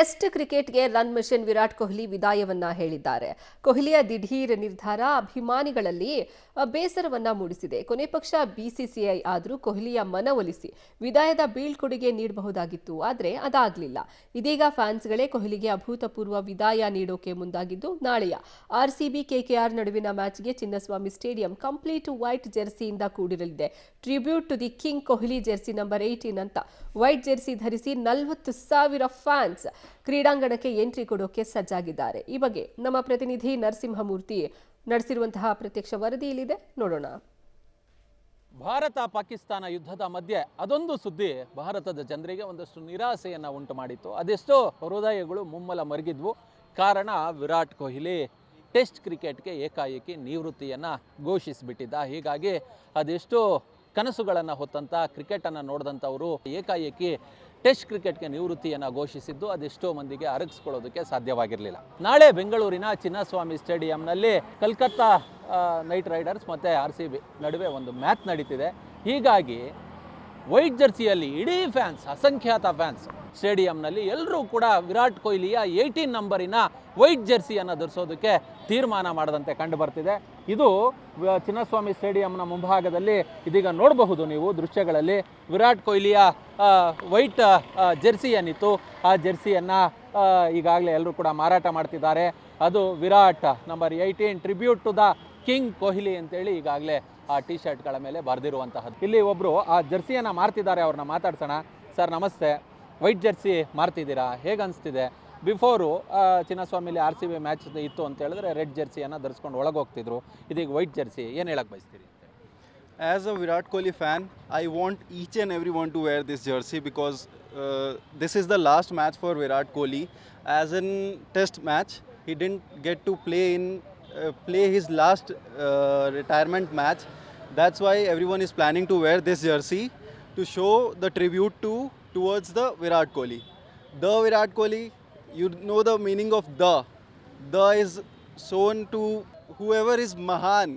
Test ಕ್ರಿಕೆಟ್ಗೆ run mission Virat Kohli ವಿದಾಯವನ್ನ ಹೇಳಿದ್ದಾರೆ. ಕೊಹ್ಲಿಯ ದಿಢೀರ್ ನಿರ್ಧಾರ ಅಭಿಮಾನಿಗಳಲ್ಲಿ ಬೇಸರವನ್ನ ಮೂಡಿಸಿದೆ. ಕೊನೆ ಪಕ್ಷ ಬಿಸಿಸಿಐ ಆದರೂ ಕೊಹ್ಲಿಯ ಮನವೊಲಿಸಿ ವಿದಾಯದ ಬೀಳ್ಕೊಡುಗೆ ನೀಡಬಹುದಾಗಿತ್ತು, ಆದರೆ ಅದಾಗಲಿಲ್ಲ. ಇದೀಗ ಫ್ಯಾನ್ಸ್ಗಳೇ ಕೊಹ್ಲಿಗೆ ಅಭೂತಪೂರ್ವ ವಿದಾಯ ನೀಡೋಕೆ ಮುಂದಾಗಿದ್ದು, ನಾಳೆಯ ಆರ್ಸಿಬಿ ಕೆಕೆಆರ್ ನಡುವಿನ ಮ್ಯಾಚ್ಗೆ ಚಿನ್ನಸ್ವಾಮಿ ಸ್ಟೇಡಿಯಂ ಕಂಪ್ಲೀಟ್ ವೈಟ್ ಜೆರ್ಸಿಯಿಂದ ಕೂಡಿರಲಿದೆ. Tribute to the king Kohli jersey number 18 ಅಂತ ವೈಟ್ ಜೆರ್ಸಿ ಧರಿಸಿ 40,000 ಫ್ಯಾನ್ಸ್ ಕ್ರೀಡಾಂಗಣಕ್ಕೆ ಎಂಟ್ರಿ ಕೊಡೋಕೆ ಸಜ್ಜಾಗಿದ್ದಾರೆ. ಈ ಬಗ್ಗೆ ನಮ್ಮ ಪ್ರತಿನಿಧಿ ನರಸಿಂಹಮೂರ್ತಿ ನಡೆಸಿರುವಂತಹ ಪ್ರತ್ಯಕ್ಷ ವರದಿ ಇಲ್ಲಿದೆ, ನೋಡೋಣ. ಭಾರತ ಪಾಕಿಸ್ತಾನ ಯುದ್ಧದ ಮಧ್ಯೆ ಅದೊಂದು ಸುದ್ದಿ ಭಾರತದ ಜನರಿಗೆ ಒಂದಷ್ಟು ನಿರಾಸೆಯನ್ನು ಉಂಟು ಮಾಡಿತ್ತು. ಅದೆಷ್ಟೋ ಹೃದಯಗಳು ಮುಮ್ಮಲ ಮರುಗಿದ್ವು. ಕಾರಣ ವಿರಾಟ್ ಕೊಹ್ಲಿ ಟೆಸ್ಟ್ ಕ್ರಿಕೆಟ್ಗೆ ಏಕಾಏಕಿ ನಿವೃತ್ತಿಯನ್ನು ಘೋಷಿಸಿಬಿಟ್ಟಿದ್ದ. ಹೀಗಾಗಿ ಅದೆಷ್ಟೋ ಕನಸುಗಳನ್ನು ಹೊತ್ತಂಥ ಕ್ರಿಕೆಟನ್ನು ನೋಡಿದಂಥವರು ಏಕಾಏಕಿ ಟೆಸ್ಟ್ ಕ್ರಿಕೆಟ್ಗೆ ನಿವೃತ್ತಿಯನ್ನು ಘೋಷಿಸಿದ್ದು ಅದೆಷ್ಟೋ ಮಂದಿಗೆ ಅರಗಿಸ್ಕೊಳ್ಳೋದಕ್ಕೆ ಸಾಧ್ಯವಾಗಿರಲಿಲ್ಲ. ನಾಳೆ ಬೆಂಗಳೂರಿನ ಚಿನ್ನಸ್ವಾಮಿ ಸ್ಟೇಡಿಯಂನಲ್ಲಿ ಕಲ್ಕತ್ತಾ ನೈಟ್ ರೈಡರ್ಸ್ ಮತ್ತು RCB ನಡುವೆ ಒಂದು ಮ್ಯಾಚ್ ನಡೀತಿದೆ. ಹೀಗಾಗಿ ವೈಟ್ ಜರ್ಸಿಯಲ್ಲಿ ಇಡೀ ಫ್ಯಾನ್ಸ್, ಅಸಂಖ್ಯಾತ ಫ್ಯಾನ್ಸ್ ಸ್ಟೇಡಿಯಂನಲ್ಲಿ ಎಲ್ಲರೂ ಕೂಡ ವಿರಾಟ್ ಕೊಹ್ಲಿಯ 18 ನಂಬರಿನ ವೈಟ್ ಜೆರ್ಸಿಯನ್ನು ಧರಿಸೋದಕ್ಕೆ ತೀರ್ಮಾನ ಮಾಡದಂತೆ ಕಂಡು ಬರ್ತಿದೆ. ಇದು ಚಿನ್ನಸ್ವಾಮಿ ಸ್ಟೇಡಿಯಂನ ಮುಂಭಾಗದಲ್ಲಿ ಇದೀಗ ನೋಡಬಹುದು ನೀವು ದೃಶ್ಯಗಳಲ್ಲಿ. ವಿರಾಟ್ ಕೊಹ್ಲಿಯ ವೈಟ್ ಜೆರ್ಸಿ ಏನಿತ್ತು ಆ ಜೆರ್ಸಿಯನ್ನು ಈಗಾಗಲೇ ಎಲ್ಲರೂ ಕೂಡ ಮಾರಾಟ ಮಾಡ್ತಿದ್ದಾರೆ. ಅದು Virat number 18 tribute to the king Kohli ಅಂತೇಳಿ ಈಗಾಗಲೇ ಆ ಟಿ ಶರ್ಟ್ಗಳ ಮೇಲೆ ಬರೆದಿರುವಂತಹದ್ದು. ಇಲ್ಲಿ ಒಬ್ಬರು ಆ ಜೆರ್ಸಿಯನ್ನು ಮಾರ್ತಿದ್ದಾರೆ, ಅವ್ರನ್ನ ಮಾತಾಡ್ಸೋಣ. ಸರ್ ನಮಸ್ತೆ, ವೈಟ್ ಜೆರ್ಸಿ ಮಾರ್ತಿದ್ದೀರಾ, ಹೇಗೆ ಅನಿಸ್ತಿದೆ? ಬಿಫೋರು ಚಿನ್ನಸ್ವಾಮಿಲಿ RCB ಮ್ಯಾಚ್ ಇತ್ತು ಅಂತ ಹೇಳಿದ್ರೆ ರೆಡ್ ಜೆರ್ಸಿಯನ್ನು ಧರಿಸ್ಕೊಂಡು ಒಳಗೆ ಹೋಗ್ತಿದ್ರು, ಇದೀಗ ವೈಟ್ ಜೆರ್ಸಿ, ಏನು ಹೇಳಕ್ಕೆ ಬಯಸ್ತೀರಿ? As a Virat Kohli fan, I want each and everyone to wear this jersey because this is the last match for Virat Kohli. As in test match, he didn't get to play his last retirement match. That's why everyone is planning to wear this jersey to show the tribute towards the Virat Kohli. The Virat Kohli, you know the meaning of the. The is shown to whoever is Mahan.